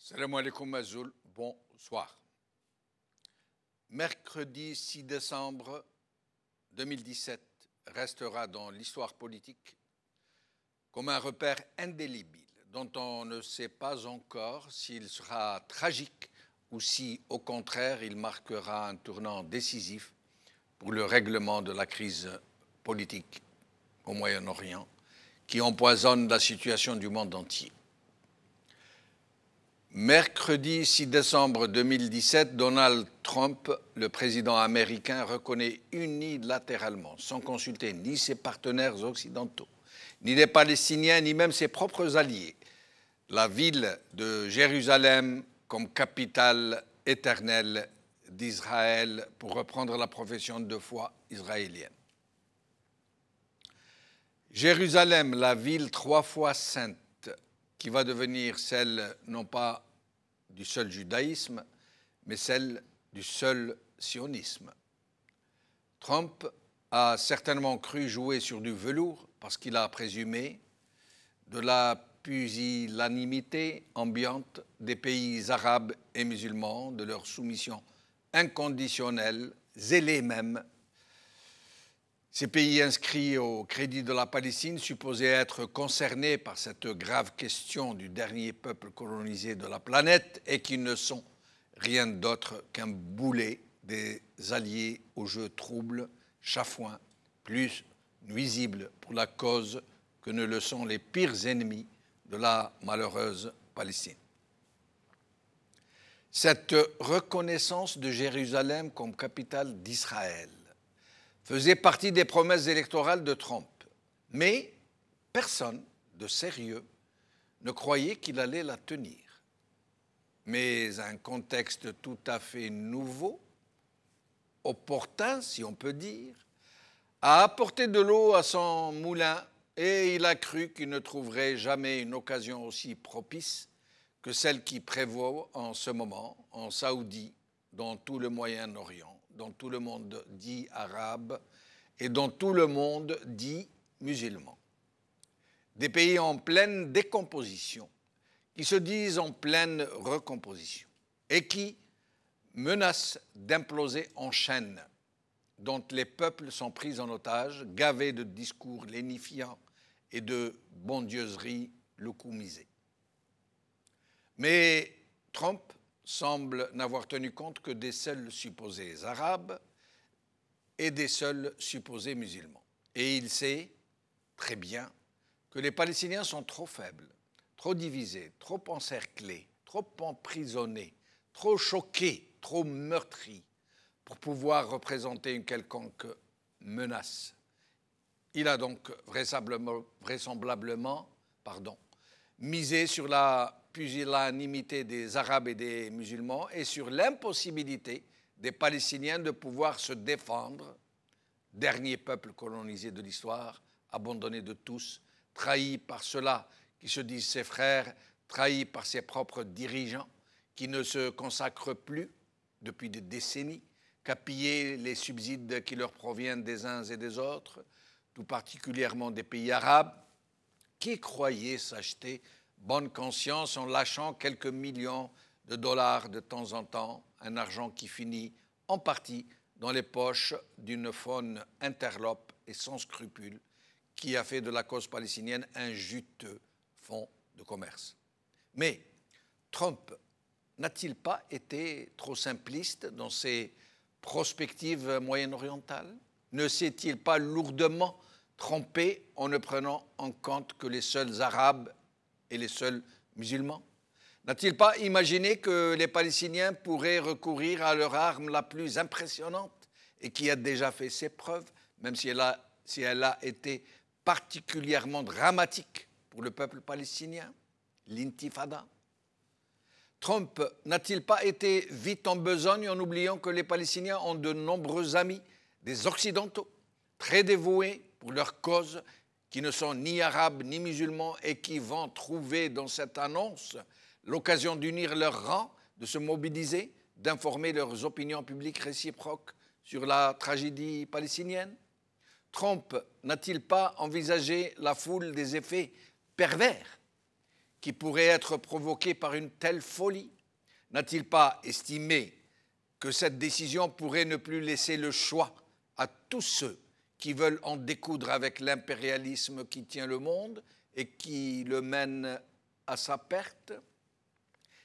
Salam alaikum Mazoul, bonsoir. Mercredi 6 décembre 2017 restera dans l'histoire politique comme un repère indélébile dont on ne sait pas encore s'il sera tragique ou si, au contraire, il marquera un tournant décisif pour le règlement de la crise politique au Moyen-Orient qui empoisonne la situation du monde entier. Mercredi 6 décembre 2017, Donald Trump, le président américain, reconnaît unilatéralement, sans consulter ni ses partenaires occidentaux, ni les Palestiniens, ni même ses propres alliés, la ville de Jérusalem comme capitale éternelle d'Israël, pour reprendre la profession de foi israélienne. Jérusalem, la ville 3 fois sainte, qui va devenir celle non pas du seul judaïsme, mais celle du seul sionisme. Trump a certainement cru jouer sur du velours parce qu'il a présumé de la pusillanimité ambiante des pays arabes et musulmans, de leur soumission inconditionnelle, zélée même. Ces pays inscrits au crédit de la Palestine, supposés être concernés par cette grave question du dernier peuple colonisé de la planète et qui ne sont rien d'autre qu'un boulet des alliés au jeu trouble, chafouin, plus nuisible pour la cause que ne le sont les pires ennemis de la malheureuse Palestine. Cette reconnaissance de Jérusalem comme capitale d'Israël faisait partie des promesses électorales de Trump. Mais personne de sérieux ne croyait qu'il allait la tenir. Mais un contexte tout à fait nouveau, opportun si on peut dire, a apporté de l'eau à son moulin et il a cru qu'il ne trouverait jamais une occasion aussi propice que celle qui prévaut en ce moment en Saoudie, dans tout le Moyen-Orient, dans tout le monde dit arabe et dans tout le monde dit musulman. Des pays en pleine décomposition, qui se disent en pleine recomposition et qui menacent d'imploser en chaîne, dont les peuples sont pris en otage, gavés de discours lénifiants et de bondieuseries loucoumisées. Mais Trump semble n'avoir tenu compte que des seuls supposés arabes et des seuls supposés musulmans. Et il sait très bien que les Palestiniens sont trop faibles, trop divisés, trop encerclés, trop emprisonnés, trop choqués, trop meurtris pour pouvoir représenter une quelconque menace. Il a donc vraisemblablement misé sur la pusillanimité des Arabes et des musulmans et sur l'impossibilité des Palestiniens de pouvoir se défendre, dernier peuple colonisé de l'histoire, abandonné de tous, trahi par ceux-là qui se disent ses frères, trahi par ses propres dirigeants, qui ne se consacrent plus depuis des décennies qu'à piller les subsides qui leur proviennent des uns et des autres, tout particulièrement des pays arabes, qui croyaient s'acheter bonne conscience en lâchant quelques millions de dollars de temps en temps, un argent qui finit en partie dans les poches d'une faune interlope et sans scrupules qui a fait de la cause palestinienne un juteux fonds de commerce. Mais Trump n'a-t-il pas été trop simpliste dans ses prospectives moyen-orientales? Ne s'est-il pas lourdement trompé en ne prenant en compte que les seuls Arabes et les seuls musulmans? N'a-t-il pas imaginé que les Palestiniens pourraient recourir à leur arme la plus impressionnante et qui a déjà fait ses preuves, même si elle a été particulièrement dramatique pour le peuple palestinien, l'intifada? Trump n'a-t-il pas été vite en besogne en oubliant que les Palestiniens ont de nombreux amis, des Occidentaux, très dévoués pour leur cause, qui ne sont ni arabes ni musulmans et qui vont trouver dans cette annonce l'occasion d'unir leurs rangs, de se mobiliser, d'informer leurs opinions publiques réciproques sur la tragédie palestinienne? Trump n'a-t-il pas envisagé la foule des effets pervers qui pourrait être provoquée par une telle folie? N'a-t-il pas estimé que cette décision pourrait ne plus laisser le choix à tous ceux qui veulent en découdre avec l'impérialisme qui tient le monde et qui le mène à sa perte?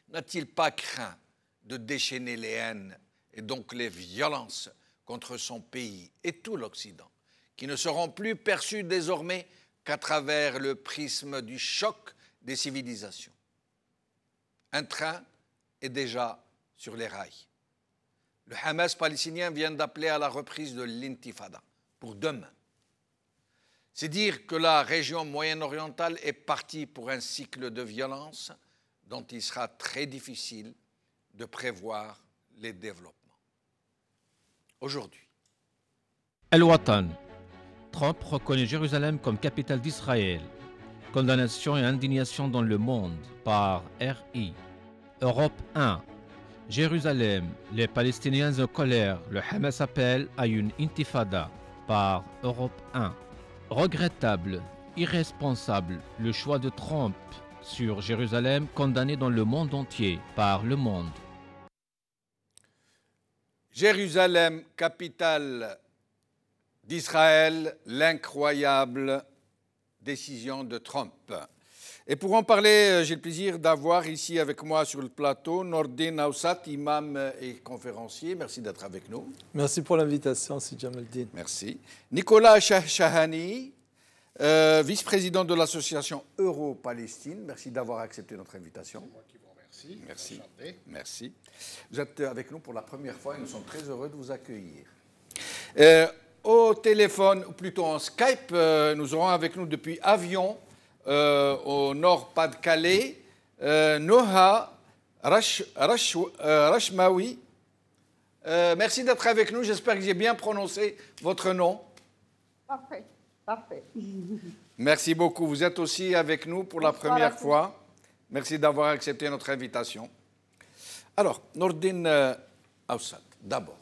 N'a-t-il pas craint de déchaîner les haines et donc les violences contre son pays et tout l'Occident, qui ne seront plus perçues désormais qu'à travers le prisme du choc des civilisations? Un train est déjà sur les rails. Le Hamas palestinien vient d'appeler à la reprise de l'intifada pour demain. C'est dire que la région moyen-orientale est partie pour un cycle de violence dont il sera très difficile de prévoir les développements. Aujourd'hui. El-Watan. Trump reconnaît Jérusalem comme capitale d'Israël. Condamnation et indignation dans le monde par RI. Europe 1. Jérusalem, les Palestiniens en colère. Le Hamas appelle à une intifada par Europe 1. Regrettable, irresponsable, le choix de Trump sur Jérusalem condamné dans le monde entier par Le Monde. Jérusalem, capitale d'Israël, l'incroyable décision de Trump. Et pour en parler, j'ai le plaisir d'avoir ici avec moi sur le plateau Nordin Aoussat, imam et conférencier. Merci d'être avec nous. Merci pour l'invitation, Si Jamaldine. Merci. Nicolas Shahshahani, vice-président de l'association Euro-Palestine. Merci d'avoir accepté notre invitation. C'est moi qui vous remercie. Merci. Merci. Vous êtes avec nous pour la première fois et nous sommes très heureux de vous accueillir. Au téléphone, ou plutôt en Skype, nous aurons avec nous depuis Avion, au Nord-Pas-de-Calais, Noha Rashmawi. Merci d'être avec nous. J'espère que j'ai bien prononcé votre nom. Parfait, parfait. Merci beaucoup. Vous êtes aussi avec nous pour la première fois. Merci d'avoir accepté notre invitation. Alors, Nordin Aoussat, d'abord,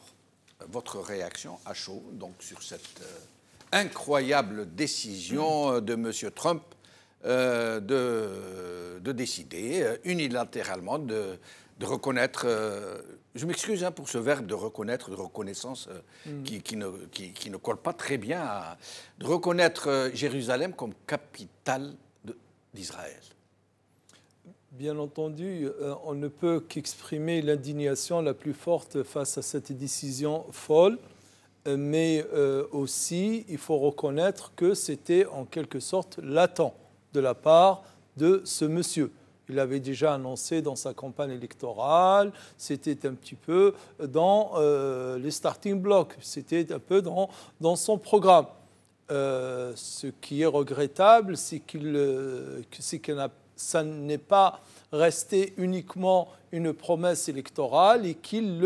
votre réaction à chaud donc, sur cette incroyable décision de M. Trump de décider unilatéralement de reconnaître, je m'excuse pour ce verbe de reconnaître, de reconnaissance qui ne colle pas très bien, de reconnaître Jérusalem comme capitale d'Israël. Bien entendu, on ne peut qu'exprimer l'indignation la plus forte face à cette décision folle, mais aussi il faut reconnaître que c'était en quelque sorte latent de la part de ce monsieur. Il avait déjà annoncé dans sa campagne électorale, c'était un petit peu dans les starting blocks, c'était un peu dans son programme. Ce qui est regrettable, c'est ça n'est pas resté uniquement une promesse électorale et qu'il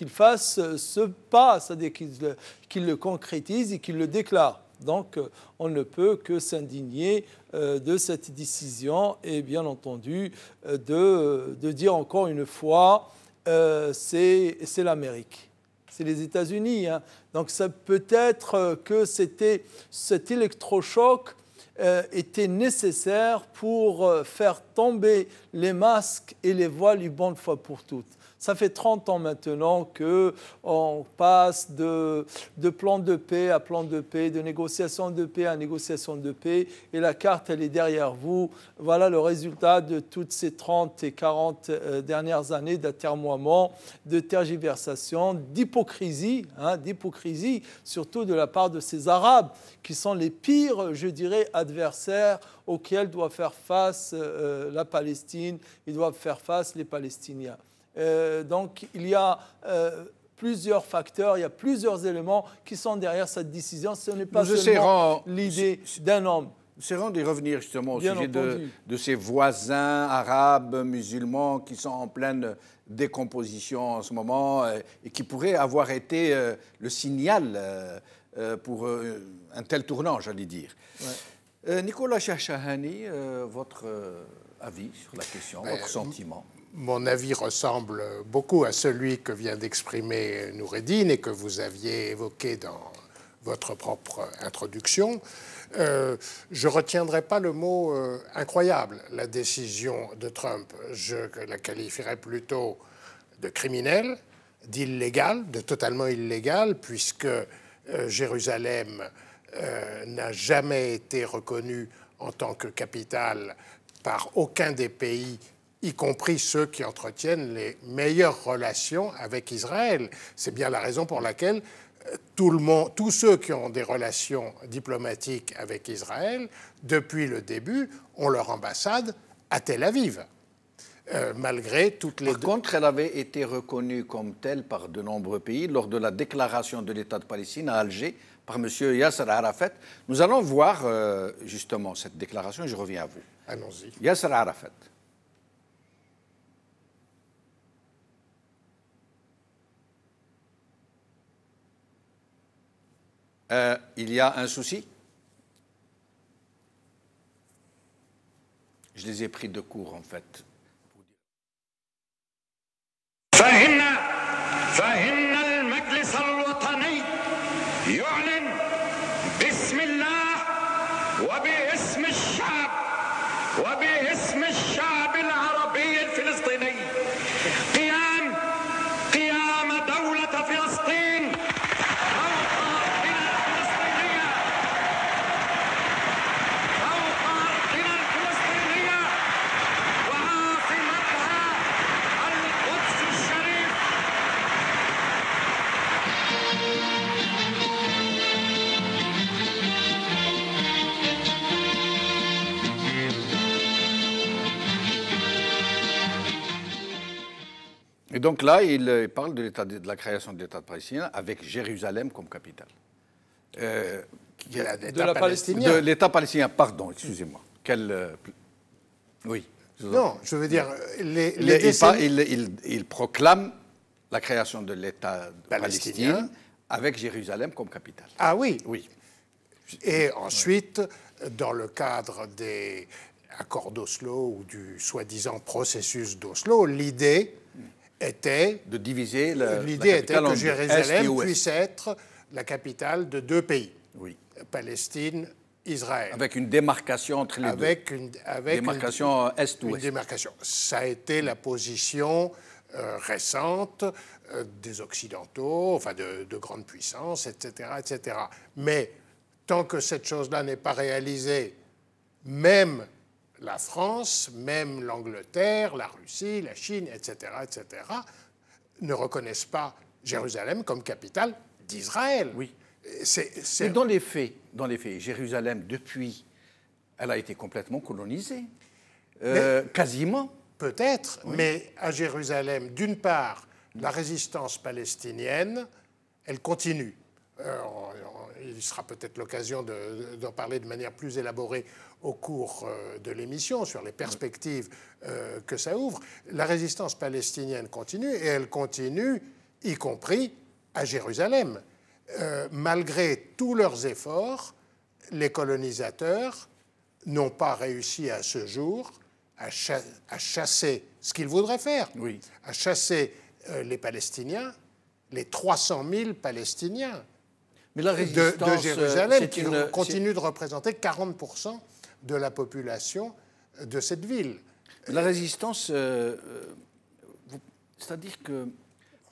fasse ce pas, c'est-à-dire qu'il le concrétise et qu'il le déclare. Donc, on ne peut que s'indigner de cette décision et bien entendu de dire encore une fois, c'est l'Amérique. C'est les États-Unis. Hein. Donc, ça peut être que cet électrochoc était nécessaire pour faire tomber les masques et les voiles une bonne fois pour toutes. Ça fait 30 ans maintenant qu'on passe de plan de paix à plan de paix, de négociation de paix à négociation de paix, et la carte, elle est derrière vous. Voilà le résultat de toutes ces 30 et 40 dernières années d'atermoiement, de tergiversation, d'hypocrisie, surtout de la part de ces Arabes, qui sont les pires, je dirais, adversaires auxquels doit faire face la Palestine, ils doivent faire face les Palestiniens. Donc il y a plusieurs facteurs, il y a plusieurs éléments qui sont derrière cette décision. Ce n'est pas seulement l'idée d'un homme. Nous essaierons d'y revenir justement au sujet de ces voisins arabes, musulmans qui sont en pleine décomposition en ce moment et qui pourraient avoir été le signal pour un tel tournant, j'allais dire. Ouais. Nicolas Shahshahani, votre avis sur la question, votre sentiment? Mon avis ressemble beaucoup à celui que vient d'exprimer Noureddin et que vous aviez évoqué dans votre propre introduction. Je ne retiendrai pas le mot incroyable, la décision de Trump. Je la qualifierais plutôt de criminelle, d'illégale, de totalement illégale, puisque Jérusalem n'a jamais été reconnue en tant que capitale par aucun des pays, y compris ceux qui entretiennent les meilleures relations avec Israël. C'est bien la raison pour laquelle tous ceux qui ont des relations diplomatiques avec Israël, depuis le début, ont leur ambassade à Tel Aviv. Malgré toutes les... Par contre, elle avait été reconnue comme telle par de nombreux pays lors de la déclaration de l'État de Palestine à Alger par M. Yasser Arafat. Nous allons voir justement cette déclaration et je reviens à vous. Allons-y. Yasser Arafat. Il y a un souci? Je les ai pris de court en fait. فإن المجلس الوطني يعلن باسم الله وباسم الشعب وباسم الشعب العربي الفلسطيني قيام دولة فلسطين فوق أرضنا الفلسطينية وعاصمتها القدس الشريف. Et donc là, il parle de la création de l'État palestinien avec Jérusalem comme capitale. De la Palestine. De l'État palestinien, pardon, excusez-moi. Oui. Non, je veux dire, il proclame la création de l'État palestinien avec Jérusalem comme capitale. Ah oui. Oui. Et ensuite, dans le cadre des accords d'Oslo ou du soi-disant processus d'Oslo, l'idée était de diviser l'idée était que Jérusalem ouest. puisse être la capitale de deux pays, Oui. Palestine, Israël. Avec une démarcation entre les deux. Démarcation est-ouest. Une démarcation. Ça a été la position récente des Occidentaux, enfin de grandes puissances, etc., etc. Mais tant que cette chose-là n'est pas réalisée, même la France, même l'Angleterre, la Russie, la Chine, etc., ne reconnaissent pas Jérusalem comme capitale d'Israël. Oui. C'est Mais dans les faits, Jérusalem, depuis, elle a été complètement colonisée. Quasiment. Peut-être, oui. Mais à Jérusalem, d'une part, la résistance palestinienne, elle continue. Il sera peut-être l'occasion d'en parler de manière plus élaborée au cours de l'émission sur les perspectives que ça ouvre. La résistance palestinienne continue et elle continue, y compris à Jérusalem. Malgré tous leurs efforts, les colonisateurs n'ont pas réussi à ce jour à chasser ce qu'ils voudraient faire, oui. À chasser les Palestiniens, les 300 000 Palestiniens. Mais la résistance, de Jérusalem, qui continue de représenter 40% de la population de cette ville. La résistance, c'est-à-dire que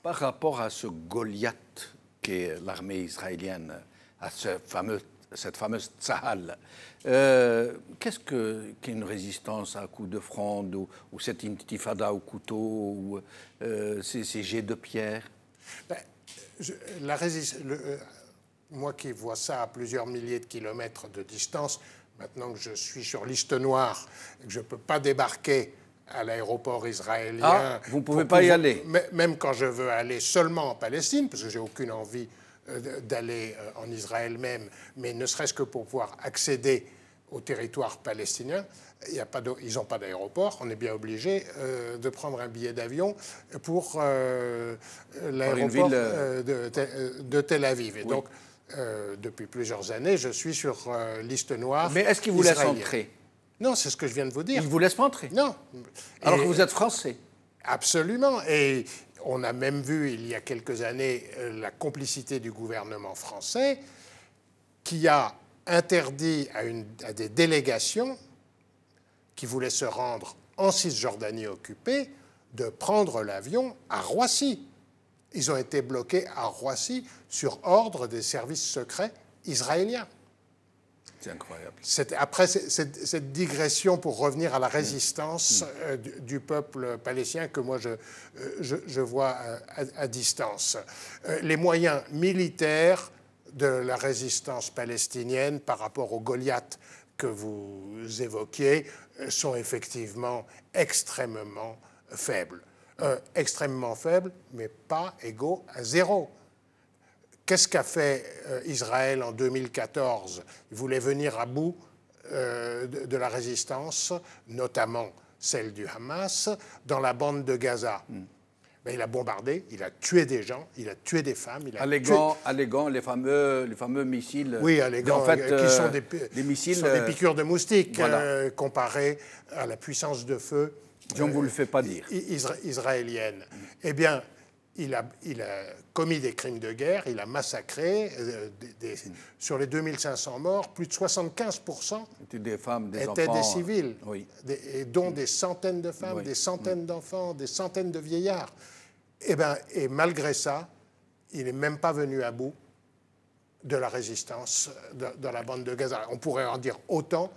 par rapport à ce Goliath qu'est l'armée israélienne, à cette fameuse Tzahal, qu'est-ce qu'une résistance à coups de fronde ou cette intifada au couteau ou ces jets de pierre? Moi qui vois ça à plusieurs milliers de kilomètres de distance, maintenant que je suis sur liste noire et que je ne peux pas débarquer à l'aéroport israélien... Ah, vous ne pouvez pas y aller? Même quand je veux aller seulement en Palestine, parce que je n'ai aucune envie d'aller en Israël même, mais ne serait-ce que pour pouvoir accéder au territoire palestinien, ils n'ont pas d'aéroport, on est bien obligé de prendre un billet d'avion pour l'aéroport de Tel Aviv. Et oui. Donc, depuis plusieurs années, je suis sur liste noire. Mais est-ce qu'ils vous laissent entrer? Non, c'est ce que je viens de vous dire. Ils ne vous laissent pas entrer? Non. Alors que vous êtes français? Absolument. Et on a même vu, il y a quelques années, la complicité du gouvernement français qui a interdit à des délégations qui voulaient se rendre en Cisjordanie occupée de prendre l'avion à Roissy. Ils ont été bloqués à Roissy sur ordre des services secrets israéliens. C'est incroyable. Après cette digression pour revenir à la résistance du peuple palestinien que moi je vois à distance. Les moyens militaires de la résistance palestinienne par rapport aux Goliaths que vous évoquiez sont effectivement extrêmement faibles. Extrêmement faibles, mais pas égaux à zéro. Qu'est-ce qu'a fait Israël en 2014? Il voulait venir à bout de la résistance, notamment celle du Hamas, dans la bande de Gaza. Ben, il a bombardé, il a tué des gens, il a tué des femmes. Alléguant les fameux missiles. Oui, alléguant, qui sont des missiles, sont des piqûres de moustiques, voilà. Comparées à la puissance de feu je ne vous le fais pas dire. Israélienne. Eh bien, il a commis des crimes de guerre, il a massacré, sur les 2500 morts, plus de 75% des femmes, des étaient enfants, des civils, oui. Et dont des centaines de femmes, oui. des centaines d'enfants, des centaines de vieillards. Et malgré ça, il n'est même pas venu à bout de la résistance dans la bande de Gaza. On pourrait en dire autant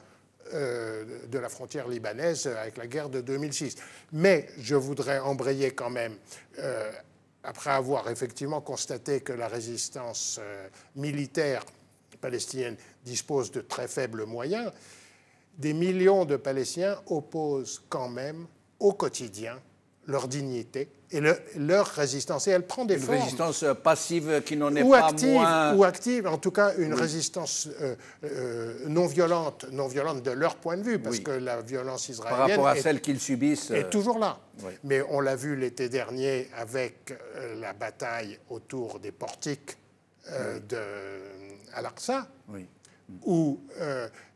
de la frontière libanaise avec la guerre de 2006. Mais je voudrais embrayer quand même, après avoir effectivement constaté que la résistance militaire palestinienne dispose de très faibles moyens, des millions de Palestiniens opposent quand même au quotidien leur dignité et leur résistance. Et elle prend des formes. Une résistance passive qui n'en est pas moins... Ou active, en tout cas une résistance non violente de leur point de vue, parce que la violence israélienne... Par rapport à celle qu'ils subissent... est toujours là. Oui. Mais on l'a vu l'été dernier avec la bataille autour des portiques d'Al-Aqsa, oui. où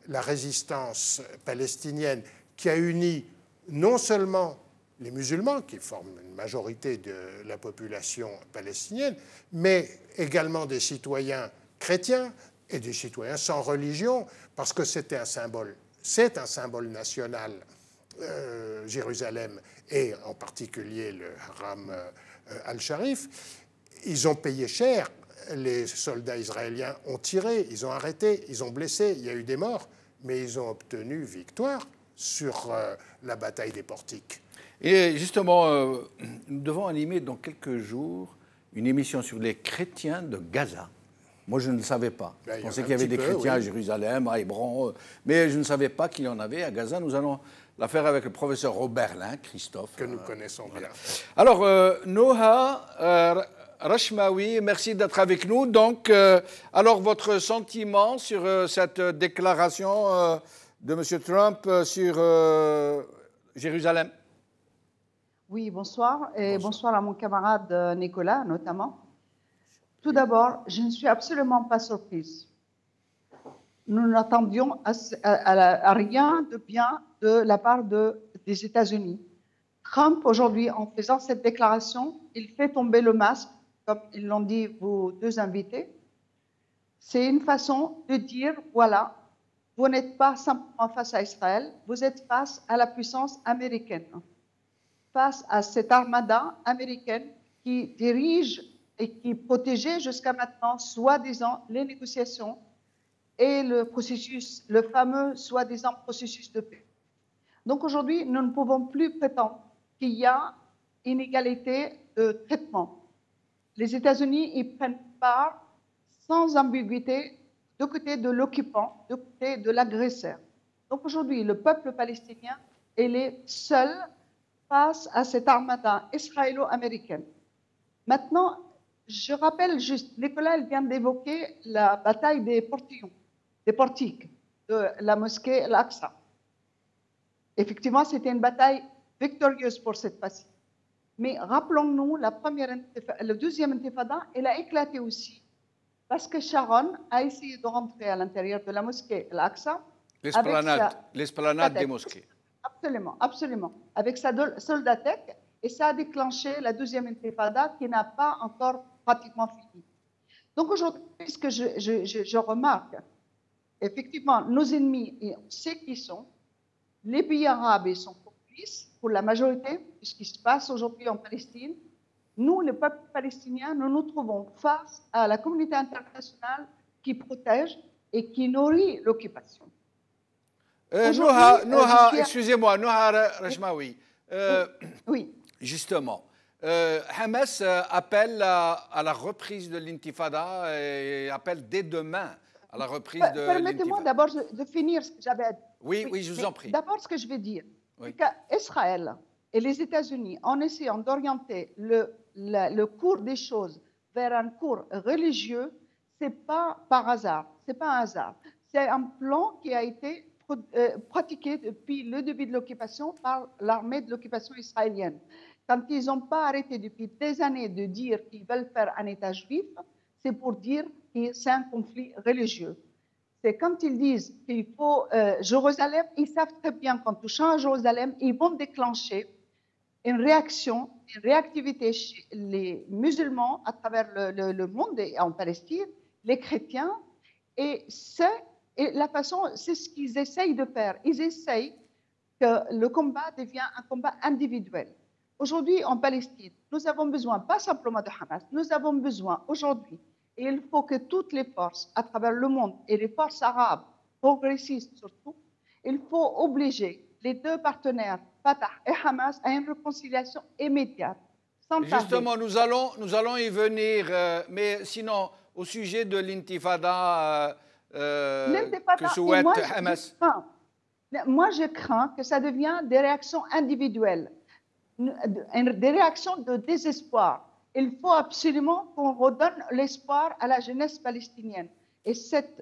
la résistance palestinienne qui a uni non seulement les musulmans, qui forment une majorité de la population palestinienne, mais également des citoyens chrétiens et des citoyens sans religion, parce que c'est un symbole national, Jérusalem, et en particulier le Haram al-Sharif. Ils ont payé cher, les soldats israéliens ont tiré, ils ont arrêté, ils ont blessé, il y a eu des morts, mais ils ont obtenu victoire sur la bataille des portiques. Et justement, nous devons animer dans quelques jours une émission sur les chrétiens de Gaza. Moi, je ne le savais pas. Je pensais qu'il y avait des chrétiens à Jérusalem, à Hébron, mais je ne savais pas qu'il y en avait à Gaza. Nous allons la faire avec le professeur Roberlin, Christophe. Que nous connaissons bien. Voilà. Alors, Noha Rachmaoui, merci d'être avec nous. Donc, alors, votre sentiment sur cette déclaration de M. Trump sur Jérusalem? Oui, bonsoir. Et bonsoir à mon camarade Nicolas, notamment. Tout d'abord, je ne suis absolument pas surprise. Nous n'attendions à rien de bien de la part des États-Unis. Trump, aujourd'hui, en faisant cette déclaration, il fait tomber le masque, comme ils l'ont dit vos deux invités. C'est une façon de dire, voilà, vous n'êtes pas simplement face à Israël, vous êtes face à la puissance américaine, face à cette armada américaine qui dirige et qui protégeait jusqu'à maintenant, soi-disant, les négociations et le processus, le fameux soi-disant processus de paix. Donc aujourd'hui, nous ne pouvons plus prétendre qu'il y a inégalité de traitement. Les États-Unis y prennent part sans ambiguïté du côté de l'occupant, du côté de l'agresseur. Donc aujourd'hui, le peuple palestinien est seul face à cette armada israélo-américaine. Maintenant, je rappelle juste, Nicolas il vient d'évoquer la bataille des portiques de la mosquée Al-Aqsa. Effectivement, c'était une bataille victorieuse pour cette fois-ci. Mais rappelons-nous, le deuxième intifada, elle a éclaté aussi parce que Sharon a essayé de rentrer à l'intérieur de la mosquée Al-Aqsa. L'esplanade des mosquées. Absolument, absolument. Avec sa soldatech, et ça a déclenché la deuxième intifada qui n'a pas encore pratiquement fini. Donc aujourd'hui, ce que je remarque, effectivement, nos ennemis, et on sait qui sont, les pays arabes, ils sont complices pour la majorité de ce qui se passe aujourd'hui en Palestine. Nous, le peuple palestinien, nous nous trouvons face à la communauté internationale qui protège et qui nourrit l'occupation. Nouha, excusez-moi, Nouha Rachmaoui. Oui. Justement, Hamas appelle à la reprise de l'intifada et appelle dès demain à la reprise de l'intifada. Permettez-moi d'abord de finir ce que j'avais à dire. Oui, je vous en prie. D'abord, ce que je vais dire, c'est qu'Israël et les États-Unis, en essayant d'orienter le cours des choses vers un cours religieux, ce n'est pas par hasard, ce n'est pas un hasard. C'est un plan qui a été pratiqué depuis le début de l'occupation par l'armée de l'occupation israélienne. Quand ils n'ont pas arrêté depuis des années de dire qu'ils veulent faire un État juif, c'est pour dire que c'est un conflit religieux. C'est quand ils disent qu'il faut Jérusalem, ils savent très bien qu'en touchant à Jérusalem, ils vont déclencher une réaction, une réactivité chez les musulmans à travers le monde et en Palestine, les chrétiens, et la façon, c'est ce qu'ils essayent de faire. Ils essayent que le combat devienne un combat individuel. Aujourd'hui, en Palestine, nous avons besoin, pas simplement de Hamas, nous avons besoin aujourd'hui, et il faut que toutes les forces à travers le monde, et les forces arabes, progressistes surtout, il faut obliger les deux partenaires, Fatah et Hamas, à une réconciliation immédiate. Sans Justement, nous allons y venir, mais sinon, au sujet de l'intifada que souhaite Hamas. Moi, je crains que ça devienne des réactions individuelles, des réactions de désespoir. Il faut absolument qu'on redonne l'espoir à la jeunesse palestinienne. Et cet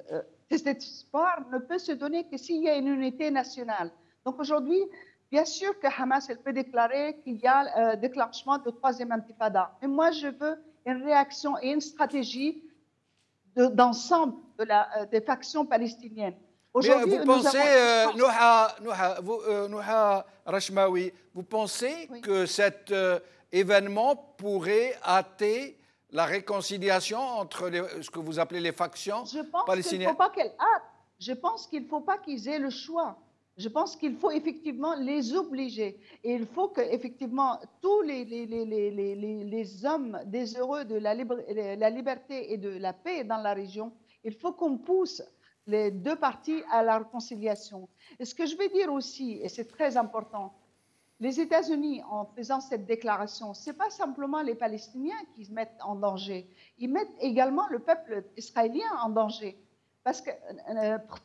espoir ne peut se donner que s'il y a une unité nationale. Donc aujourd'hui, bien sûr que Hamas elle peut déclarer qu'il y a déclenchement de troisième intifada. Mais moi, je veux une réaction et une stratégie d'ensemble des factions palestiniennes. Mais vous pensez, Nouha Rachmaoui, vous pensez que cet événement pourrait hâter la réconciliation entre ce que vous appelez les factions palestiniennes? Je pense qu'il ne faut pas qu'elle hâte. Je pense qu'il ne faut pas qu'ils aient le choix. Je pense qu'il faut effectivement les obliger. Et il faut qu'effectivement tous les hommes désireux de la liberté et de la paix dans la région, il faut qu'on pousse les deux parties à la réconciliation. Et ce que je veux dire aussi, et c'est très important, les États-Unis, en faisant cette déclaration, ce n'est pas simplement les Palestiniens qui se mettent en danger, ils mettent également le peuple israélien en danger. Parce que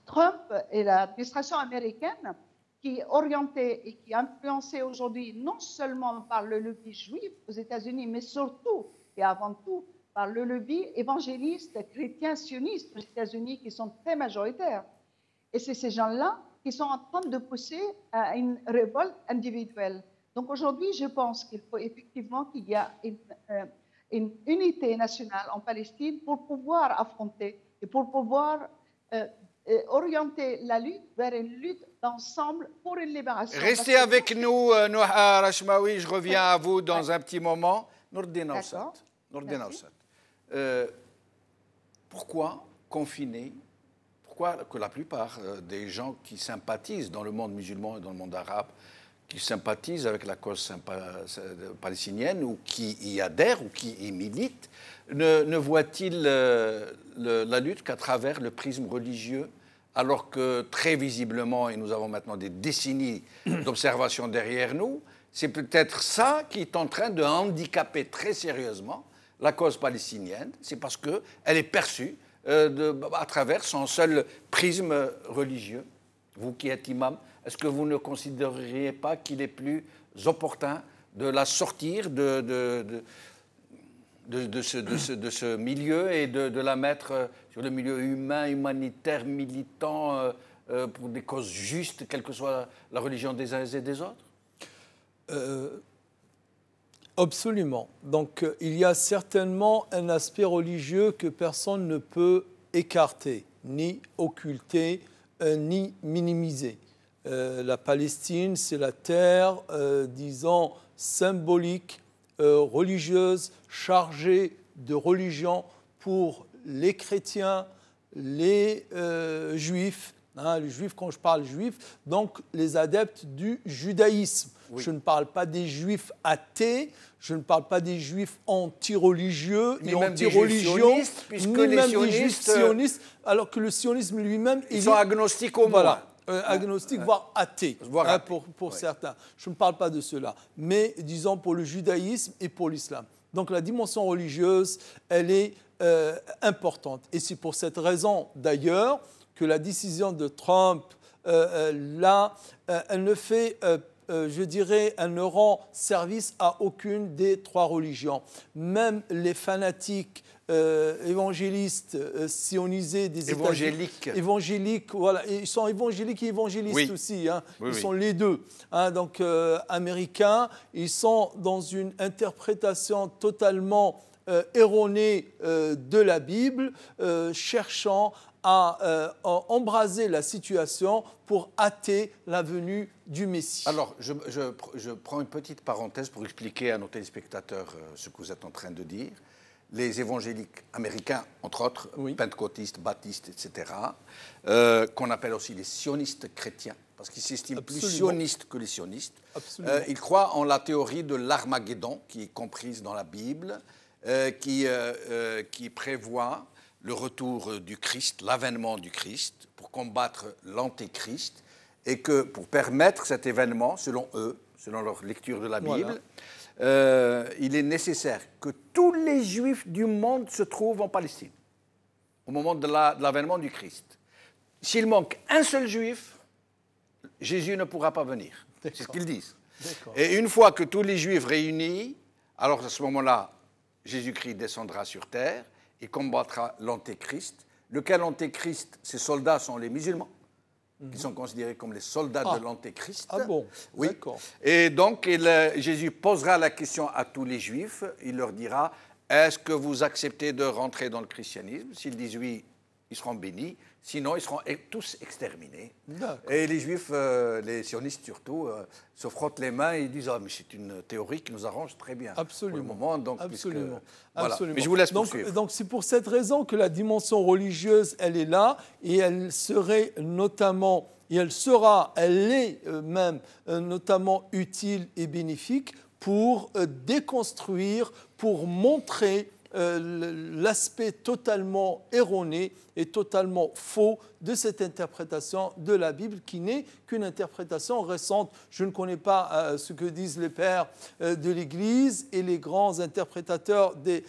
Trump et l'administration américaine, qui est orientée et qui est influencée aujourd'hui non seulement par le lobby juif aux États-Unis, mais surtout et avant tout par le lobby évangéliste chrétien sioniste aux États-Unis qui sont très majoritaires. Et c'est ces gens-là qui sont en train de pousser à une révolte individuelle. Donc aujourd'hui, je pense qu'il faut effectivement qu'il y ait une unité nationale en Palestine pour pouvoir affronter et pour pouvoir orienter la lutte vers une lutte d'ensemble pour une libération. Restez avec nous, Nouha Rachmaoui, je reviens à vous dans un petit moment. Nourdine Awsat. Pourquoi confiner? Pourquoi que la plupart des gens qui sympathisent dans le monde musulman et dans le monde arabe, qui sympathisent avec la cause palestinienne ou qui y adhèrent ou qui y militent, ne voient-ils la lutte qu'à travers le prisme religieux, alors que très visiblement, et nous avons maintenant des décennies d'observation derrière nous, c'est peut-être ça qui est en train de handicaper très sérieusement la cause palestinienne, c'est parce qu'elle est perçue à travers son seul prisme religieux. Vous qui êtes imam, est-ce que vous ne considéreriez pas qu'il est plus opportun de la sortir de ce milieu et de la mettre sur le milieu humain, humanitaire, militant, pour des causes justes, quelle que soit la religion des uns et des autres? Absolument. Donc il y a certainement un aspect religieux que personne ne peut écarter, ni occulter, ni minimiser. La Palestine, c'est la terre, disons, symbolique, religieuse, chargée de religion pour les chrétiens, les juifs, les juifs, quand je parle juifs, donc les adeptes du judaïsme. Oui. Je ne parle pas des juifs athées, je ne parle pas des juifs anti-religieux et anti-religion, ni même des juifs sionistes, alors que le sionisme lui-même... Ils sont agnostiques au moins. Voilà. Agnostiques, voire athées, pour certains. Je ne parle pas de cela, mais disons pour le judaïsme et pour l'islam. Donc la dimension religieuse, elle est importante. Et c'est pour cette raison, d'ailleurs, que la décision de Trump, là, elle ne fait... je dirais, elle ne rend service à aucune des trois religions. Même les fanatiques évangélistes, sionisés des évangéliques. Évangéliques, voilà. Et ils sont évangéliques et évangélistes aussi. Hein. Ils sont les deux. Hein. Donc, américains, ils sont dans une interprétation totalement erronée de la Bible, cherchant à embraser la situation pour hâter la venue du Messie. Alors, je prends une petite parenthèse pour expliquer à nos téléspectateurs ce que vous êtes en train de dire. Les évangéliques américains, entre autres, pentecôtistes, baptistes, etc., qu'on appelle aussi les sionistes chrétiens, parce qu'ils s'estiment plus sionistes que les sionistes. Ils croient en la théorie de l'Armageddon, qui est comprise dans la Bible, qui prévoit le retour du Christ, l'avènement du Christ, pour combattre l'antéchrist, et que pour permettre cet événement, selon eux, selon leur lecture de la Bible, il est nécessaire que tous les Juifs du monde se trouvent en Palestine, au moment de l'avènement du Christ. S'il manque un seul Juif, Jésus ne pourra pas venir. C'est ce qu'ils disent. Et une fois que tous les Juifs réunis, alors à ce moment-là, Jésus-Christ descendra sur terre, il combattra l'antéchrist. Lequel antéchrist? Ces soldats sont les musulmans, qui sont considérés comme les soldats de l'antéchrist. Ah bon? Oui. D'accord. Et donc, Jésus posera la question à tous les juifs. Il leur dira, est-ce que vous acceptez de rentrer dans le christianisme? S'ils disent oui, ils seront bénis. Sinon, ils seront tous exterminés. Et les juifs, les sionistes surtout, se frottent les mains et ils disent « Ah, mais c'est une théorie qui nous arrange très bien. » Absolument. Pour le moment, donc, absolument. Voilà. Absolument. Mais je vous laisse poursuivre. Donc, c'est pour cette raison que la dimension religieuse, elle est là et elle serait notamment, et elle est même notamment utile et bénéfique pour déconstruire, pour montrer l'aspect totalement erroné et totalement faux de cette interprétation de la Bible qui n'est qu'une interprétation récente. Je ne connais pas ce que disent les pères de l'Église et les grands interprétateurs des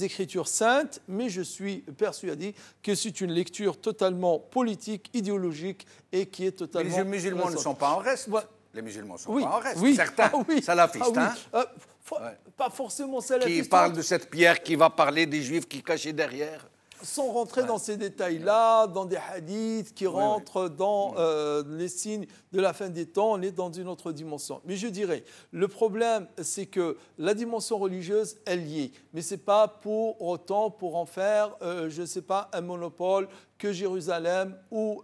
Écritures saintes, mais je suis persuadé que c'est une lecture totalement politique, idéologique et qui est totalement... Les musulmans récente. ne sont pas en reste. Ouais. Les musulmans ne sont pas en reste. Oui. Certains salafistes, pas forcément salafistes. Qui parlent de cette pierre qui va parler des juifs qui cachés derrière. Sans rentrer dans ces détails-là, dans des hadiths qui rentrent dans les signes de la fin des temps, on est dans une autre dimension. Mais je dirais, le problème, c'est que la dimension religieuse, elle y est. Mais ce n'est pas pour autant pour en faire, je ne sais pas, un monopole que Jérusalem ou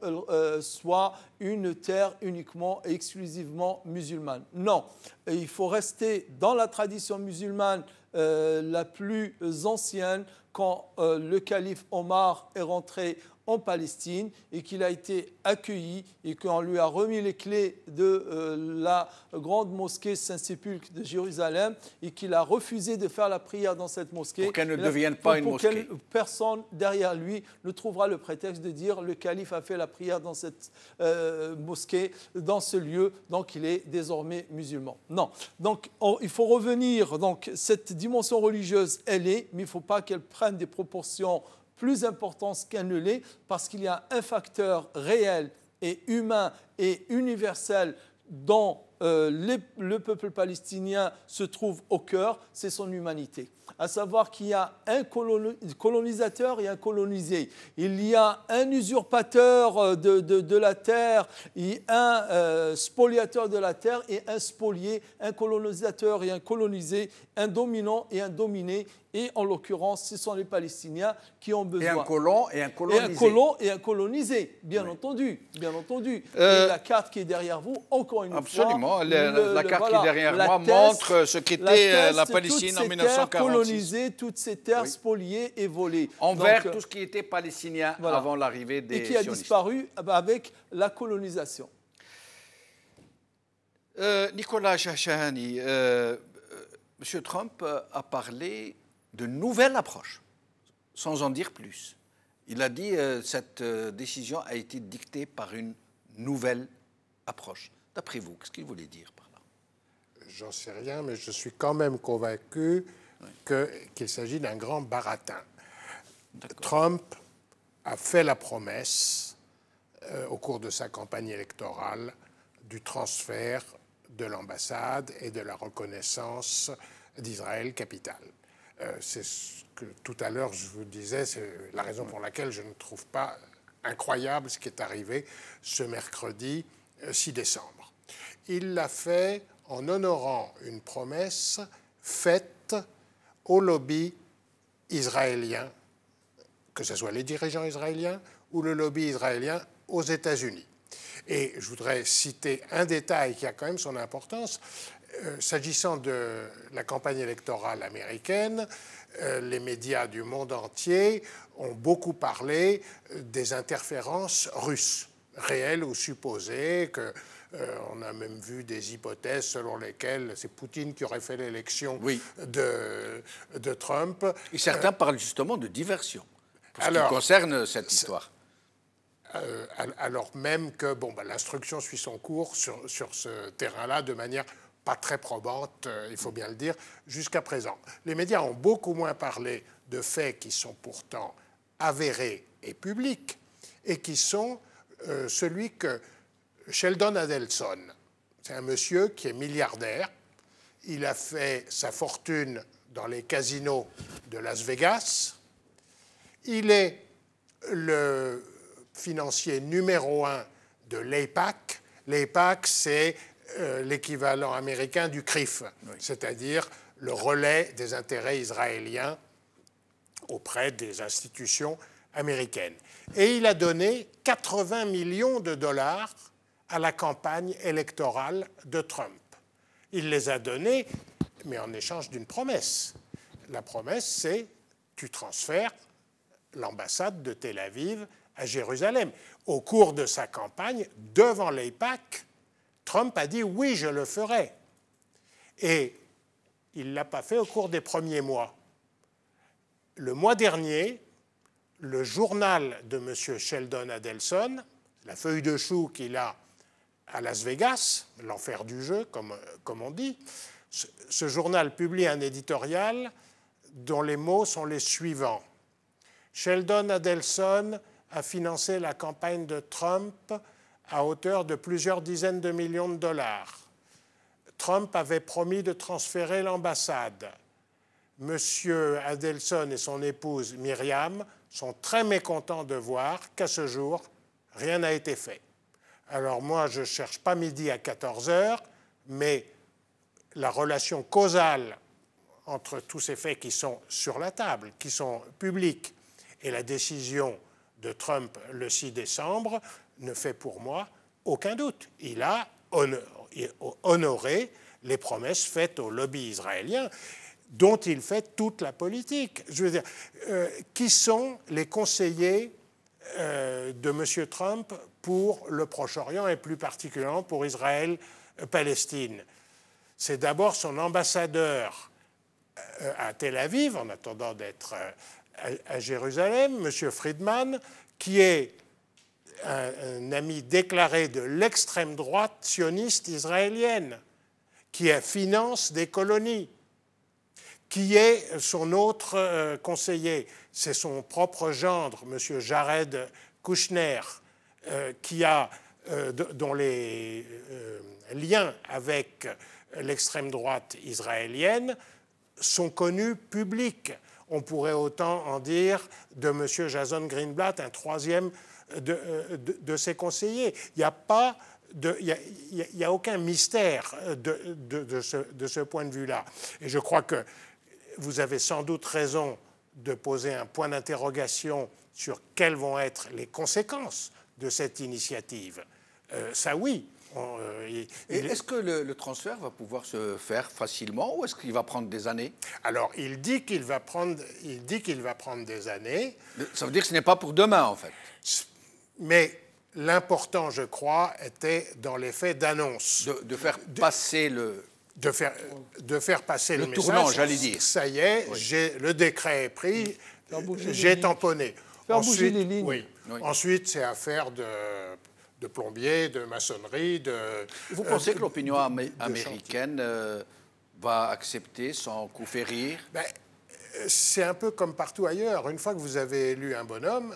soit une terre uniquement et exclusivement musulmane. Non, il faut rester dans la tradition musulmane la plus ancienne, quand le calife Omar est rentré en Palestine et qu'il a été accueilli et qu'on lui a remis les clés de la grande mosquée Saint-Sépulcre de Jérusalem et qu'il a refusé de faire la prière dans cette mosquée. Pour qu'elle ne devienne pas une mosquée. Pour que personne derrière lui ne trouvera le prétexte de dire le calife a fait la prière dans cette mosquée, dans ce lieu, donc il est désormais musulman. Non. Donc il faut revenir, donc cette dimension religieuse, elle est, mais il ne faut pas qu'elle prenne des proportions plus importante qu'elle ne l'est, parce qu'il y a un facteur réel et humain et universel dont le peuple palestinien se trouve au cœur, c'est son humanité. À savoir qu'il y a un colonisateur et un colonisé. Il y a un usurpateur de la terre, et un spoliateur de la terre et un spolié, un colonisateur et un colonisé, un dominant et un dominé. Et en l'occurrence, ce sont les Palestiniens qui ont besoin. Et un colon et un colonisé. Et un colon et un colonisé, bien entendu. Bien entendu. Et la carte qui est derrière vous, encore une fois, Exactement. La carte qui est derrière moi montre ce qu'était la Palestine en 1946. Colonisées, toutes ces terres spoliées et volées. Envers tout ce qui était palestinien avant l'arrivée des sionistes. Et qui a disparu avec la colonisation. Nicolas Chachani, M. Trump a parlé de nouvelle approche, sans en dire plus. Il a dit que cette décision a été dictée par une nouvelle approche. D'après vous, qu'est-ce qu'il voulait dire par là? J'en sais rien, mais je suis quand même convaincu qu'il s'agit d'un grand baratin. Trump a fait la promesse, au cours de sa campagne électorale, du transfert de l'ambassade et de la reconnaissance d'Israël capitale. C'est ce que tout à l'heure je vous disais, c'est la raison pour laquelle je ne trouve pas incroyable ce qui est arrivé ce mercredi 6 décembre. Il l'a fait en honorant une promesse faite au lobby israélien, que ce soit les dirigeants israéliens ou le lobby israélien aux États-Unis. Et je voudrais citer un détail qui a quand même son importance. S'agissant de la campagne électorale américaine, les médias du monde entier ont beaucoup parlé des interférences russes, réelles ou supposées, on a même vu des hypothèses selon lesquelles c'est Poutine qui aurait fait l'élection de Trump. Et certains parlent justement de diversion, pour ce qui concerne cette histoire. Alors même que l'instruction suit son cours sur ce terrain-là de manière pas très probante, il faut bien le dire, jusqu'à présent. Les médias ont beaucoup moins parlé de faits qui sont pourtant avérés et publics, et qui sont celui que Sheldon Adelson, c'est un monsieur qui est milliardaire, il a fait sa fortune dans les casinos de Las Vegas, il est le financier numéro 1 de l'AIPAC. L'AIPAC, c'est l'équivalent américain du CRIF, c'est-à-dire le relais des intérêts israéliens auprès des institutions américaines. Et il a donné 80 millions de dollars à la campagne électorale de Trump. Il les a donnés, mais en échange d'une promesse. La promesse, c'est tu transfères l'ambassade de Tel Aviv à Jérusalem. Au cours de sa campagne, devant l'AIPAC, Trump a dit « oui, je le ferai ». Et il ne l'a pas fait au cours des premiers mois. Le mois dernier, le journal de M. Sheldon Adelson, la feuille de chou qu'il a à Las Vegas, l'enfer du jeu, comme on dit, ce journal publie un éditorial dont les mots sont les suivants. Sheldon Adelson a financé la campagne de Trump à hauteur de plusieurs dizaines de millions de dollars. Trump avait promis de transférer l'ambassade. Monsieur Adelson et son épouse Myriam sont très mécontents de voir qu'à ce jour, rien n'a été fait. Alors moi, je ne cherche pas midi à 14h, mais la relation causale entre tous ces faits qui sont sur la table, qui sont publics, et la décision de Trump le 6 décembre ne fait pour moi aucun doute. Il a honoré les promesses faites au lobby israélien, dont il fait toute la politique. Je veux dire, qui sont les conseillers de M. Trump pour le Proche-Orient et plus particulièrement pour Israël-Palestine? C'est d'abord son ambassadeur à Tel Aviv, en attendant d'être à Jérusalem, M. Friedman, qui est un ami déclaré de l'extrême droite sioniste israélienne, qui finance des colonies, qui est son autre conseiller. C'est son propre gendre, M. Jared Kushner, dont les liens avec l'extrême droite israélienne sont connus publics. On pourrait autant en dire de M. Jason Greenblatt, un troisième de ses conseillers. Il n'y a aucun mystère de ce point de vue-là. Et je crois que vous avez sans doute raison de poser un point d'interrogation sur quelles vont être les conséquences de cette initiative. Ça oui, Et est-ce que le transfert va pouvoir se faire facilement ou est-ce qu'il va prendre des années? Alors, il dit qu'il va prendre des années. Ça veut dire que ce n'est pas pour demain, en fait. Mais l'important, je crois, était dans l'effet d'annonce. De faire passer le... De faire passer le tournant, message. j'allais dire. Ça y est, Oui. le décret est pris, Faire bouger les j'ai lignes. tamponné. Faire bouger les lignes. Oui. Oui. Ensuite, c'est affaire de plombier, de maçonnerie, Vous pensez que l'opinion américaine va accepter sans coup férir? Ben, c'est un peu comme partout ailleurs. Une fois que vous avez élu un bonhomme,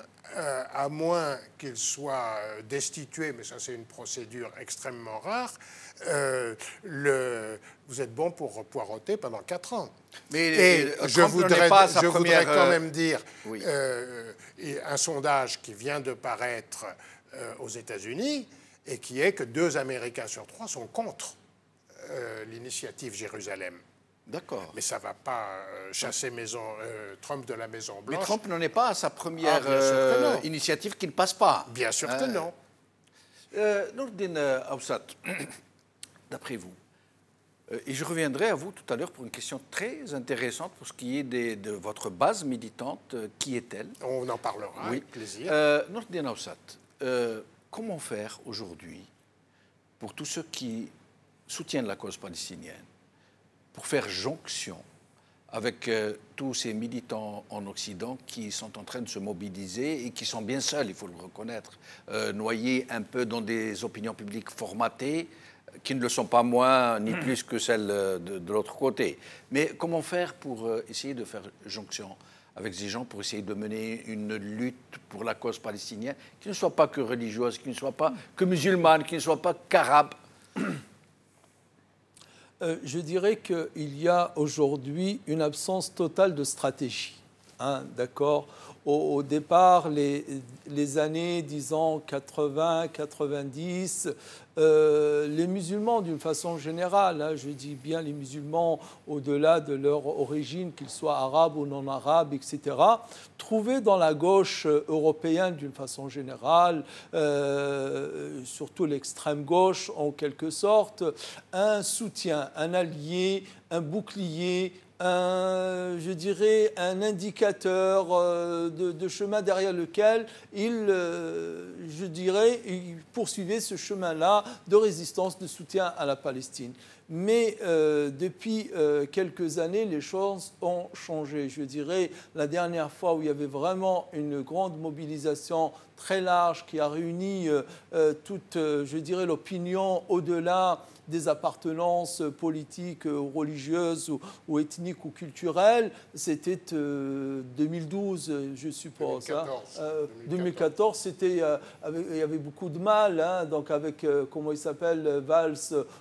à moins qu'il soit destitué, mais ça c'est une procédure extrêmement rare, vous êtes bon pour poireauter pendant 4 ans. Mais Et je Trump voudrais pas sa quand première, même dire, oui. un sondage qui vient de paraître aux États-Unis et qui est que 2 Américains sur 3 sont contre l'initiative Jérusalem. D'accord. Mais ça ne va pas chasser Trump de la Maison-Blanche. Mais Trump n'en est pas à sa première bien sûr que non. initiative qui ne passe pas. Bien sûr que non. Nourdine Aoussat, d'après vous, et je reviendrai à vous tout à l'heure pour une question très intéressante pour ce qui est de votre base militante. Qui est-elle? On en parlera Oui. avec plaisir. Nourdine Aoussat, comment faire aujourd'hui pour tous ceux qui soutiennent la cause palestinienne, pour faire jonction avec tous ces militants en Occident qui sont en train de se mobiliser et qui sont bien seuls, il faut le reconnaître, noyés un peu dans des opinions publiques formatées, qui ne le sont pas moins ni plus que celles de l'autre côté. Mais comment faire pour essayer de faire jonction avec ces gens, pour essayer de mener une lutte pour la cause palestinienne, qui ne soit pas que religieuse, qui ne soit pas que musulmane, qui ne soit pas qu'arabe? Je dirais qu'il y a aujourd'hui une absence totale de stratégie. Hein, d'accord. Au départ, les années, disons, 80, 90, les musulmans, d'une façon générale, hein, je dis bien les musulmans au-delà de leur origine, qu'ils soient arabes ou non arabes, etc., trouvaient dans la gauche européenne, d'une façon générale, surtout l'extrême gauche, en quelque sorte, un soutien, un allié, un bouclier, je dirais, un indicateur de chemin derrière lequel je dirais, il poursuivait ce chemin-là de résistance, de soutien à la Palestine. Mais depuis quelques années, les choses ont changé. Je dirais, la dernière fois où il y avait vraiment une grande mobilisation très large qui a réuni toute, je dirais, l'opinion au-delà des appartenances politiques, religieuses ou ethniques ou culturelles, c'était 2012, je suppose. 2014, c'était, il y avait beaucoup de mal, hein, donc avec, comment il s'appelle, Valls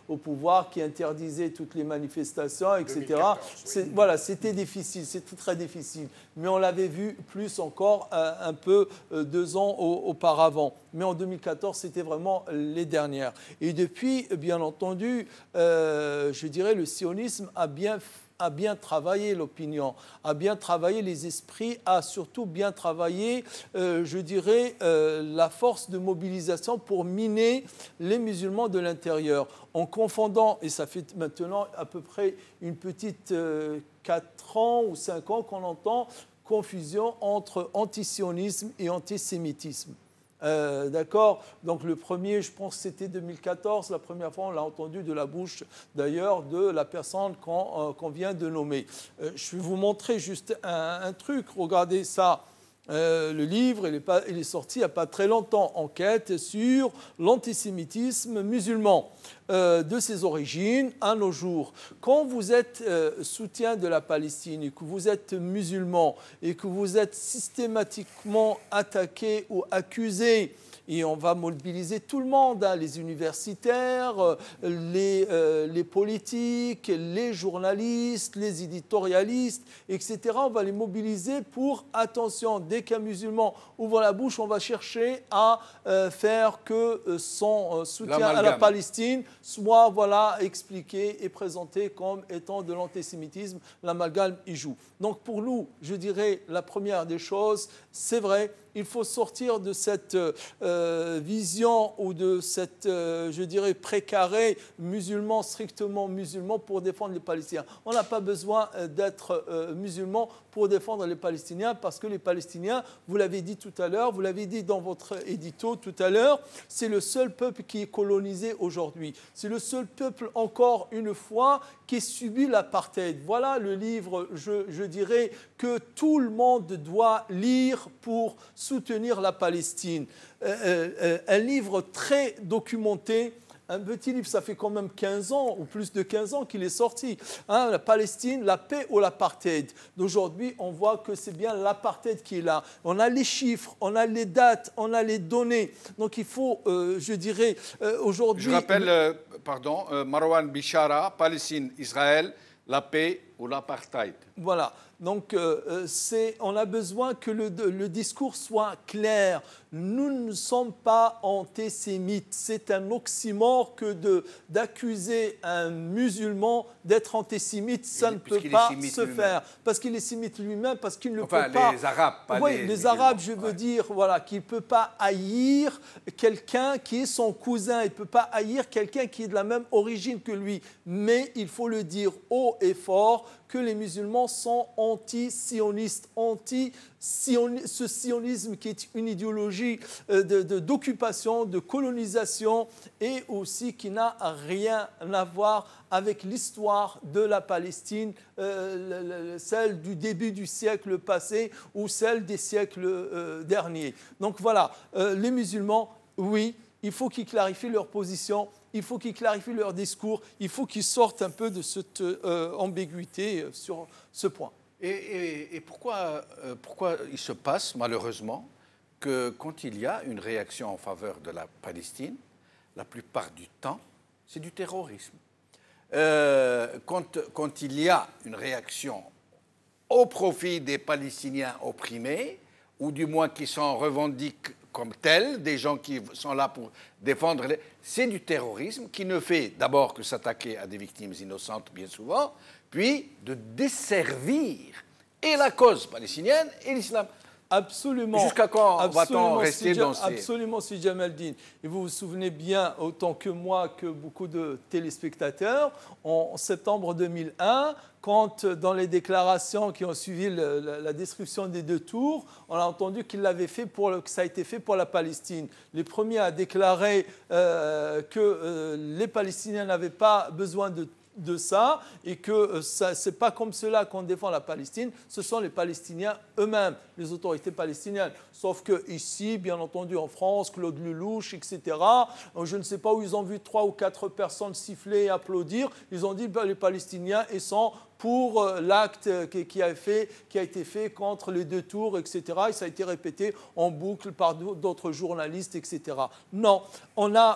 au pouvoir, qui interdisait toutes les manifestations, etc. 2014, oui. Voilà, c'était difficile, c'était très difficile. Mais on l'avait vu plus encore un peu 2 ans auparavant. Mais en 2014, c'était vraiment les dernières. Et depuis, bien entendu, je dirais, le sionisme a bien travaillé l'opinion, a bien travaillé les esprits, a surtout bien travaillé, je dirais, la force de mobilisation pour miner les musulmans de l'intérieur, en confondant, et ça fait maintenant à peu près une petite 4 ans ou 5 ans qu'on entend confusion entre antisionisme et antisémitisme. D'accord. Donc le premier, je pense que c'était 2014, la première fois on l'a entendu de la bouche d'ailleurs de la personne qu'on vient de nommer. Je vais vous montrer juste un truc, regardez ça. Le livre, il est sorti il n'y a pas très longtemps, enquête sur l'antisémitisme musulman, de ses origines à nos jours. Quand vous êtes soutien de la Palestine et que vous êtes musulman et que vous êtes systématiquement attaqué ou accusé, et on va mobiliser tout le monde, hein, les universitaires, les politiques, les journalistes, les éditorialistes, etc. On va les mobiliser pour, attention, dès qu'un musulman ouvre la bouche, on va chercher à faire que son soutien à la Palestine soit expliqué et présenté comme étant de l'antisémitisme. L'amalgame y joue. Donc pour nous, je dirais, la première des choses, c'est vrai, il faut sortir de cette vision ou de cette, je dirais, précaré musulman, strictement musulman, pour défendre les Palestiniens. On n'a pas besoin d'être musulman pour défendre les Palestiniens, parce que les Palestiniens, vous l'avez dit tout à l'heure, vous l'avez dit dans votre édito tout à l'heure, c'est le seul peuple qui est colonisé aujourd'hui. C'est le seul peuple, encore une fois, qui subit l'apartheid. Voilà le livre, je dirais, que tout le monde doit lire pour soutenir la Palestine. Un livre très documenté. Un petit livre, ça fait quand même 15 ans, ou plus de 15 ans qu'il est sorti. Hein, la Palestine, la paix ou l'apartheid. D'aujourd'hui, on voit que c'est bien l'apartheid qui est là. On a les chiffres, on a les dates, on a les données. Donc il faut, je dirais, aujourd'hui... Je rappelle, Marwan Bishara, Palestine, Israël, la paix ou l'apartheid. Voilà. Donc, on a besoin que le discours soit clair. Nous ne sommes pas antisémites. C'est un oxymore que d'accuser un musulman d'être antisémite. Ça ne peut pas se faire. Parce qu'il est sémite lui-même, parce qu'il ne peut pas... Enfin, les Arabes, pas oui, les Arabes, je veux dire, voilà, qu'il ne peut pas haïr quelqu'un qui est son cousin. Il ne peut pas haïr quelqu'un qui est de la même origine que lui. Mais il faut le dire haut et fort que les musulmans sont anti-sionistes, ce sionisme qui est une idéologie d'occupation, de colonisation et aussi qui n'a rien à voir avec l'histoire de la Palestine, celle du début du siècle passé ou celle des siècles derniers. Donc voilà, les musulmans, oui, il faut qu'ils clarifient leur position, il faut qu'ils clarifient leur discours, il faut qu'ils sortent un peu de cette ambiguïté sur ce point. Et pourquoi il se passe, malheureusement, que quand il y a une réaction en faveur de la Palestine, la plupart du temps, c'est du terrorisme. Quand il y a une réaction au profit des Palestiniens opprimés, ou du moins qui s'en revendiquent comme tels, des gens qui sont là pour défendre, c'est du terrorisme qui ne fait d'abord que s'attaquer à des victimes innocentes bien souvent, puis de desservir et la cause palestinienne et l'islam. Absolument. Jusqu'à quand va-t-on rester dans ces... Absolument, si Jamaldine. Et vous vous souvenez bien, autant que moi, que beaucoup de téléspectateurs, en septembre 2001, quand dans les déclarations qui ont suivi la destruction des deux tours, on a entendu que ça a été fait pour la Palestine. Les premiers à déclarer que les Palestiniens n'avaient pas besoin de ça et que ce n'est pas comme cela qu'on défend la Palestine, ce sont les Palestiniens eux-mêmes, les autorités palestiniennes. Sauf qu'ici, bien entendu, en France, Claude Lelouch, etc., je ne sais pas où ils ont vu 3 ou 4 personnes siffler et applaudir, ils ont dit que les Palestiniens ils sont pour l'acte qui a été fait contre les deux tours, etc. Et ça a été répété en boucle par d'autres journalistes, etc. Non,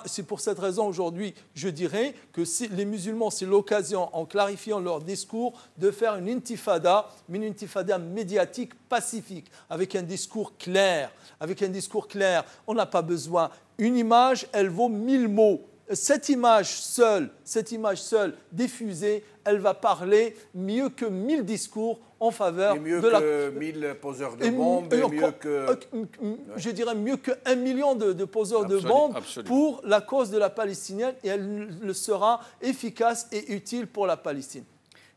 c'est pour cette raison aujourd'hui, je dirais que les musulmans, c'est l'occasion, en clarifiant leur discours, de faire une intifada, mais une intifada médiatique pacifique, avec un discours clair. On n'a pas besoin. Une image, elle vaut 1000 mots. Cette image seule diffusée, elle va parler mieux que 1000 discours en faveur de la... mieux que 1000 poseurs de bombes, je dirais mieux que 1 million de poseurs de bombes pour la cause de la Palestinienne, et elle le sera efficace et utile pour la Palestine.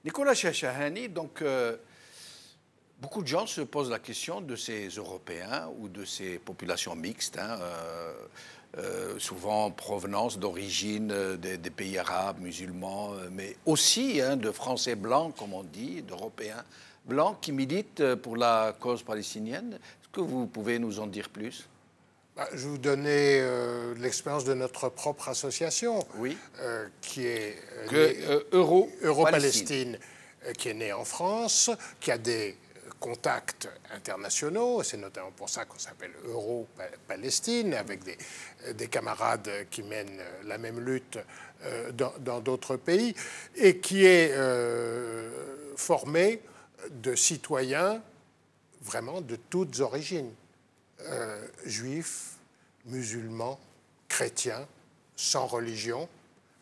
Nicolas Chachahani, donc beaucoup de gens se posent la question de ces Européens ou de ces populations mixtes, souvent en provenance, d'origine des pays arabes, musulmans, mais aussi de Français blancs, comme on dit, d'Européens blancs qui militent pour la cause palestinienne. Est-ce que vous pouvez nous en dire plus ? Je vais vous donner l'expérience de notre propre association, oui. Qui est Euro-Palestine, qui est née en France, qui a des contacts internationaux, c'est notamment pour ça qu'on s'appelle Euro-Palestine, avec des camarades qui mènent la même lutte dans d'autres pays, et qui est formé de citoyens vraiment de toutes origines, juifs, musulmans, chrétiens, sans religion,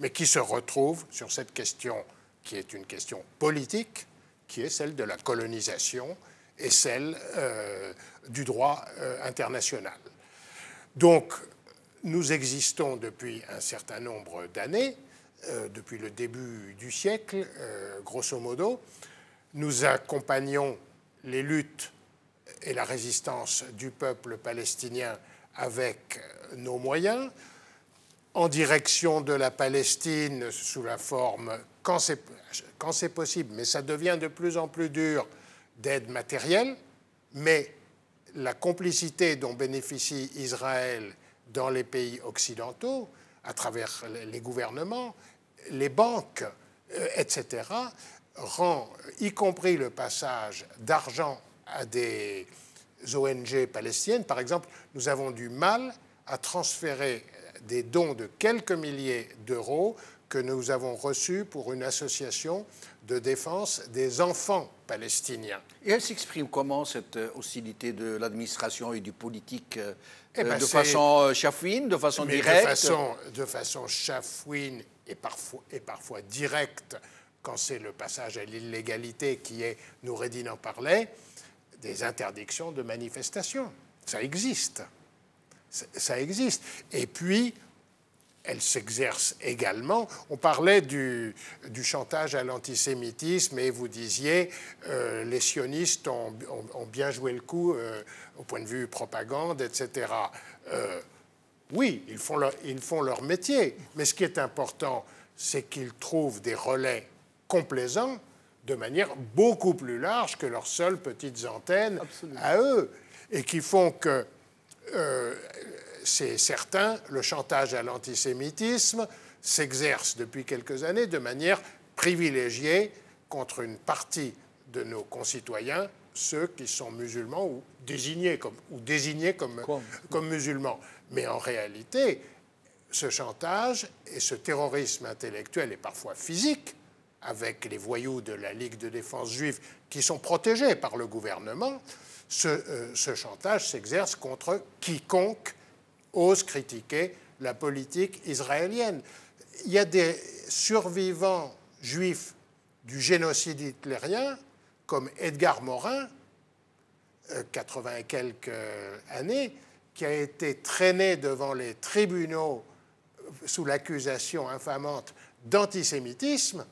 mais qui se retrouvent sur cette question qui est une question politique, qui est celle de la colonisation et celle du droit international. Donc, nous existons depuis un certain nombre d'années, depuis le début du siècle, grosso modo. Nous accompagnons les luttes et la résistance du peuple palestinien avec nos moyens, en direction de la Palestine sous la forme, quand c'est possible, mais ça devient de plus en plus dur, d'aide matérielle, mais la complicité dont bénéficie Israël dans les pays occidentaux, à travers les gouvernements, les banques, etc., rend, y compris le passage d'argent à des ONG palestiniennes. Par exemple, nous avons du mal à transférer des dons de quelques milliers d'euros que nous avons reçus pour une association de défense des enfants palestiniens. Et elle s'exprime comment, cette hostilité de l'administration et du politique, de façon chafouine, de façon directe? De façon chafouine et parfois directe, quand c'est le passage à l'illégalité qui est, Noureddin en parlait, des interdictions de manifestation. Ça existe. Ça existe. Et puis, elle s'exerce également. On parlait du chantage à l'antisémitisme et vous disiez les sionistes ont bien joué le coup au point de vue propagande, etc. Oui, ils font leur métier. Mais ce qui est important, c'est qu'ils trouvent des relais complaisants de manière beaucoup plus large que leurs seules petites antennes à eux, et qui font que c'est certain, le chantage à l'antisémitisme s'exerce depuis quelques années de manière privilégiée contre une partie de nos concitoyens, ceux qui sont musulmans ou désignés comme musulmans. Mais en réalité, ce chantage et ce terrorisme intellectuel et parfois physique, avec les voyous de la Ligue de défense juive qui sont protégés par le gouvernement, ce chantage s'exerce contre quiconque ose critiquer la politique israélienne. Il y a des survivants juifs du génocide hitlérien, comme Edgar Morin, 80 et quelques années, qui a été traîné devant les tribunaux sous l'accusation infamante d'antisémitisme,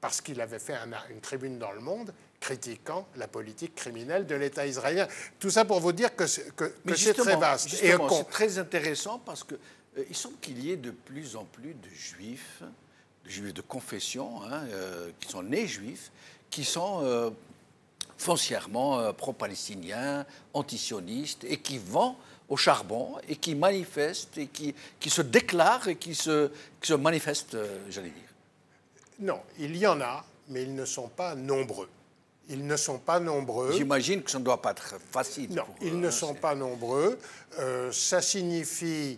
parce qu'il avait fait une tribune dans Le Monde critiquant la politique criminelle de l'État israélien. Tout ça pour vous dire que c'est très vaste. C'est très intéressant parce qu'il semble qu'il y ait de plus en plus de juifs de confession, qui sont nés juifs, qui sont foncièrement pro-palestiniens, antisionistes, et qui vont au charbon, et qui manifestent, et qui se déclarent, et qui se manifestent, j'allais dire. Non, il y en a, mais ils ne sont pas nombreux. Ils ne sont pas nombreux. J'imagine que ça ne doit pas être facile. Non, ils ne sont pas nombreux. Ça signifie,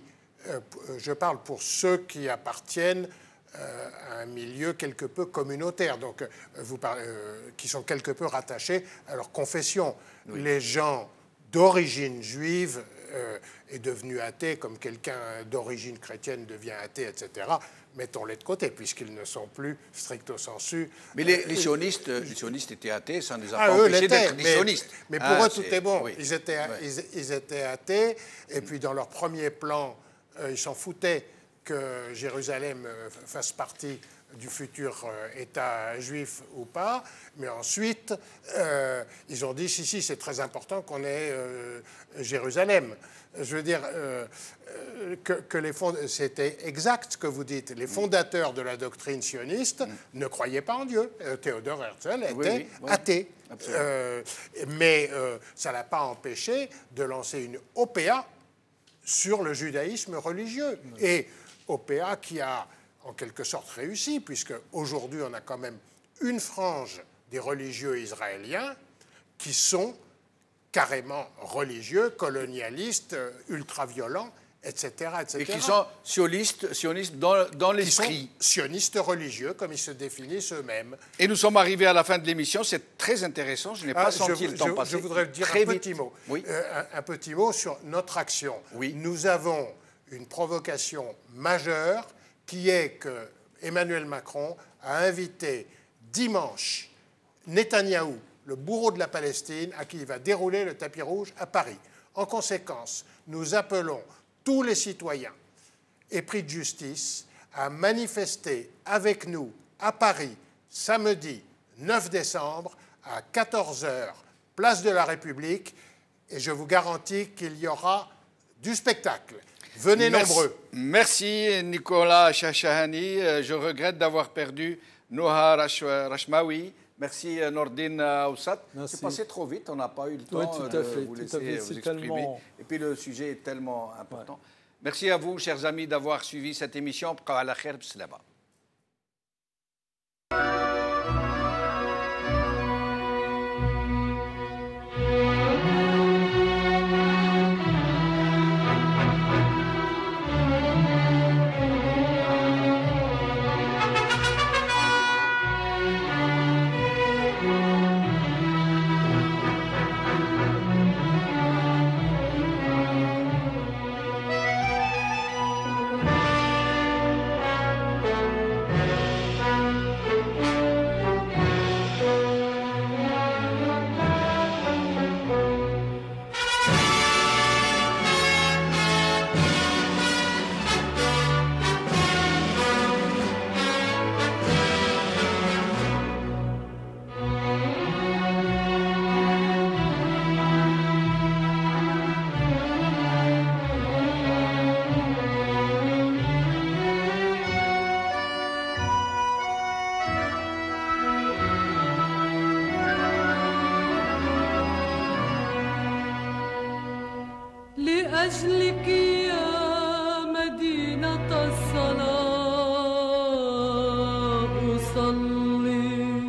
je parle pour ceux qui appartiennent à un milieu quelque peu communautaire, donc qui sont quelque peu rattachés à leur confession. Oui. Les gens d'origine juive est devenu athée, comme quelqu'un d'origine chrétienne devient athée, etc., mettons-les de côté, puisqu'ils ne sont plus stricto sensu. Mais les sionistes étaient athées, ça ne les a pas empêchés d'être des sionistes. Mais pour eux, tout est bon. Oui. Ils étaient athées, et puis dans leur premier plan, ils s'en foutaient que Jérusalem fasse partie du futur État juif ou pas, mais ensuite, ils ont dit, si, c'est très important qu'on ait Jérusalem. Je veux dire c'était exact ce que vous dites. Les fondateurs de la doctrine sioniste ne croyaient pas en Dieu. Théodore Herzl était athée. Mais ça ne l'a pas empêché de lancer une OPA sur le judaïsme religieux. Et OPA qui a en quelque sorte réussi, puisque aujourd'hui on a quand même une frange des religieux israéliens qui sont carrément religieux, colonialistes, ultra-violents, etc., etc. Et qui sont sionistes dans l'esprit. Qui sont sionistes religieux, comme ils se définissent eux-mêmes. Et nous sommes arrivés à la fin de l'émission, c'est très intéressant, je n'ai pas senti le temps passer. Je voudrais dire un petit mot. Oui. Un petit mot sur notre action. Oui. Nous avons une provocation majeure qui est que Emmanuel Macron a invité dimanche Netanyahou le bourreau de la Palestine à qui il va dérouler le tapis rouge à Paris. En conséquence, nous appelons tous les citoyens épris de justice à manifester avec nous à Paris, samedi 9 décembre, à 14h, place de la République, et je vous garantis qu'il y aura du spectacle. Venez nombreux. Merci Nicolas Chachahani. Je regrette d'avoir perdu Noha Rachmaoui. Merci Nordine Aoussat. C'est passé trop vite, on n'a pas eu le temps de vous laisser vous exprimer. Et puis le sujet est tellement important. Merci à vous, chers amis, d'avoir suivi cette émission. لأجلك يا مدينة الصلاة أصلي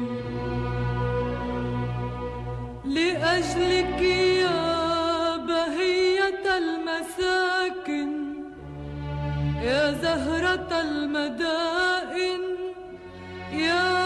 لأجلك يا بهية المساكن يا زهرة المدائن يا